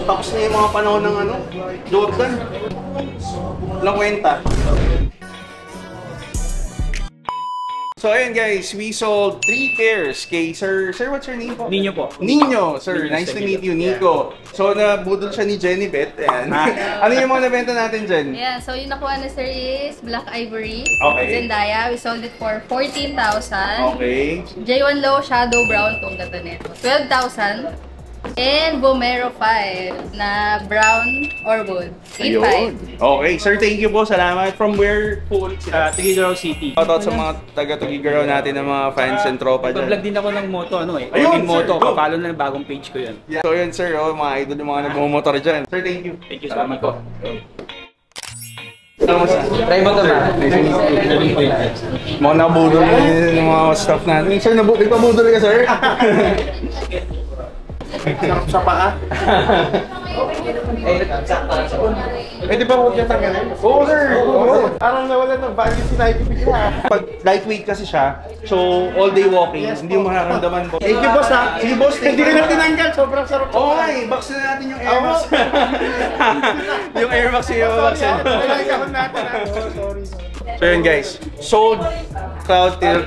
Tapos na yung mga panahon ng ano, Jordan. Walang kwenta. So ayun guys, we sold 3 pairs kay Sir, what's your name po? Nino po. Nino, sir. Nice to meet you, Nico. So nabudol siya ni Jenny Beth. Ayan. Ano yung mga nabenta natin dyan? Yeah, so yung nakuha na sir is Black Ivory. Okay. Zendaya, we sold it for 14,000. Okay. J1 Low Shadow Brown tong gata nito. 12,000. And Bomero 5 na brown or wood. 8,500. Okay, sir, thank you po. Salamat. From where po ulit sila? Tugigaraw City. Shoutout sa mga taga-Tugigaraw natin ng mga fans and tropa dyan. Nag-vlog din ako ng moto, ano eh. Ayun, Ayun, moto. sir, go. Kapalo na ng bagong page ko yun. Yeah. So yun, sir. Oh, mga idol yung mga nagmumotor dyan. Sir, thank you. Thank you, salamat po. Try mo ito na. Mga nabudol yung mga staff natin. Sir, nagpabudol ka, sir? Sarap sa paa. Pwede ba huwag yung tanggalin? Oo, sir! Oo! Parang nawalan ng value si Nike bigla. Pag lightweight kasi siya, so all day walking, hindi mo mararamdaman po. Thank you, boss ha! Sige, boss! Hindi ko na tinanggal, sobrang sarap. Oo nga eh! Box na natin yung Air Max. Yung Air Max yung box yun. Nagkakahon natin ha! Sorry. So yun guys, sold Cloud Tilt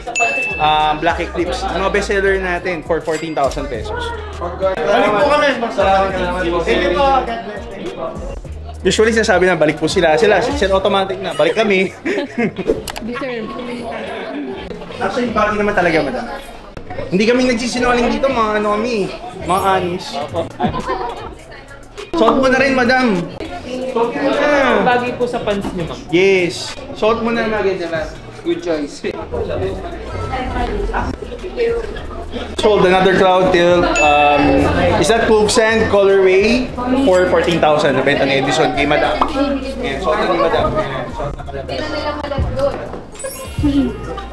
Black Eclipse. Mga bestseller natin for 14,000 pesos. Balik po kami! Salamat po! Thank you po! Usually sinasabi na balik po sila automatic na, balik kami. Actually, bagay naman talaga, madam. Hindi kami nagsisinungaling dito, mga ano kami, mga anis. Suot mo na rin, madam. Suot mo na. Bagay po sa pants niyo, ma'am. Yes. Suot mo na, maganda na. Good choice. Sold another Cloud Tilt. Is that Cove Sand colorway for 14,000. Nabenta ni Edison kay madam. Ayan, suot na ni madam.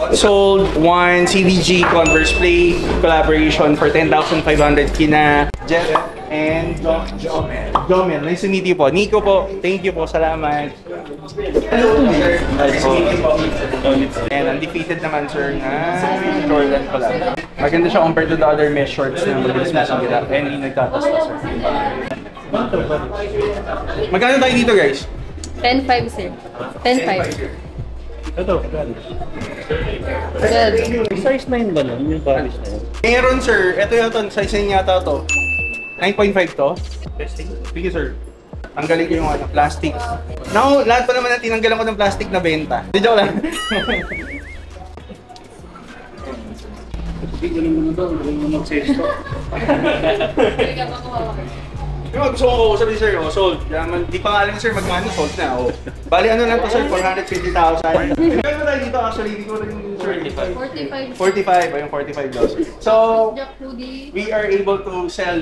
Sold one CDG Converse Play collaboration for 10,500 kina Jeff and Jomel. Nice to meet you po. Nico po. Thank you po. Salamat. Hello, sir. Nice to meet you po. And undefeated naman, sir, na Jordan pala. Maganda siya compared to the other mesh shorts na mabilis masigila. And hindi nagtatasta, sir. Magkano tayo dito, guys? 10,500 sir. 10,500. Ito, Good. size 9 ba nun? Yung polish na yun? Meron, sir. Ito yung size niya yata to. 9.5 to. Sige, sir. Tanggalin ko yung ano, plastic. Now, lahat pa naman na tinanggalan ko ng plastic na benta. Di joke lang. Galing mo na daw, galing mo mag-sesto. Yung gusto ko sabi sir, sold. Di pa nga alam sir magmano, sold na. Bali ano lang to sir, 450,000. Kaya tayo dito actually, hindi ko rin sir. 45. 45, ayun 45 daw. So, Jack hoodie. we are able to sell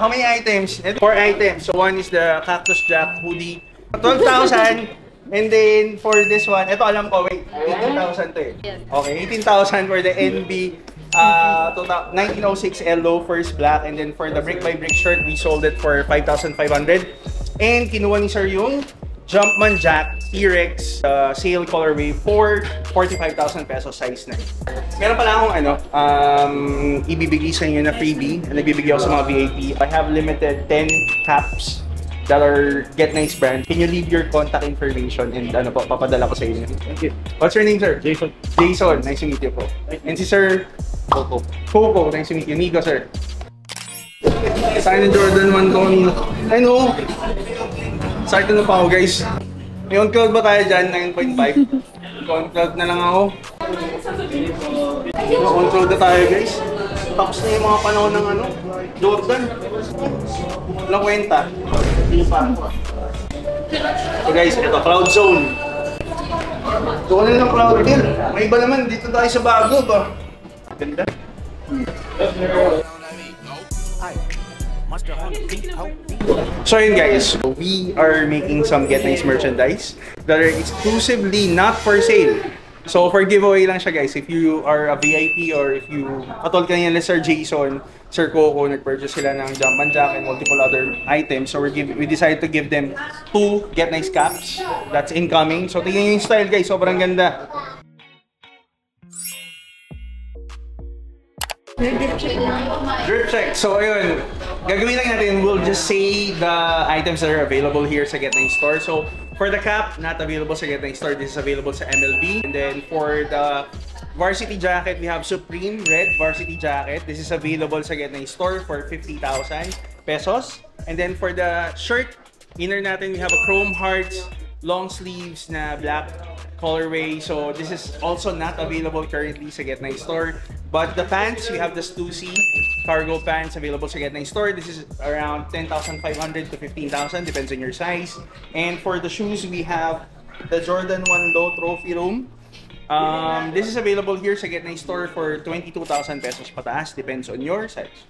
how many items? 4 items. So one is the Cactus Jack hoodie, 12,000. And then for this one, ito alam ko, wait, 18,000 to eh. Okay, 18,000 for the NB 1906 Yellow First Black, and then for the Brick by Brick shirt, we sold it for 5,500. And kinuha ni sir yung Jumpman Jack T-Rex sale colorway for 45,000 pesos size na. Meron pala akong ano, ibibigay sa inyo na freebie na nagbibigay ako sa mga VIP. I have limited 10 caps that are Get Nice brand. Can you leave your contact information and ano po, papadala ko sa inyo. Thank you. What's your name, sir? Jason. Jason, nice to meet you po. And si Sir Coco. Coco, nice to meet you. Nico, sir. Sa akin ng Jordan 1 ko. I know. Excited na pa ako, guys. May on-cloud ba tayo dyan? 9.5. On-cloud na lang ako. On-cloud na tayo, guys. Tapos na yung mga panahon ng ano, Jordan. Walang kwenta. So guys, ito, Cloud Zone. Doon na lang Cloud Hill. May iba naman, dito tayo sa bago ba? Ganda. So yun guys, we are making some Get Nice merchandise that are exclusively not for sale. So for giveaway lang siya guys, if you are a VIP or if you, katulad kanina ni Sir Jason, Sir Coco, nag-purchase sila ng Jumpman Jack and multiple other items. So we decided to give them 2 Get Nice caps. That's incoming. So tingnan nyo yung style guys, sobrang ganda. Drip check. So, ayun. Gagawin lang natin, we'll just say the items that are available here sa Get9 Store. So, for the cap, not available sa Get9 Store. This is available sa MLB. And then, for the varsity jacket, we have Supreme Red Varsity Jacket. This is available sa Get9 Store for 50,000 pesos. And then, for the shirt, inner natin, we have a Chrome Hearts, long sleeves na black colorway. So, this is also not available currently sa Get9 Store. But the pants, we have the Stussy cargo pants available sa Get9 Store. This is around 10,500 to 15,000, depends on your size. And for the shoes, we have the Jordan 1 Low Trophy Room. This is available here sa Get9 Store for 22,000 pesos pataas, depends on your size.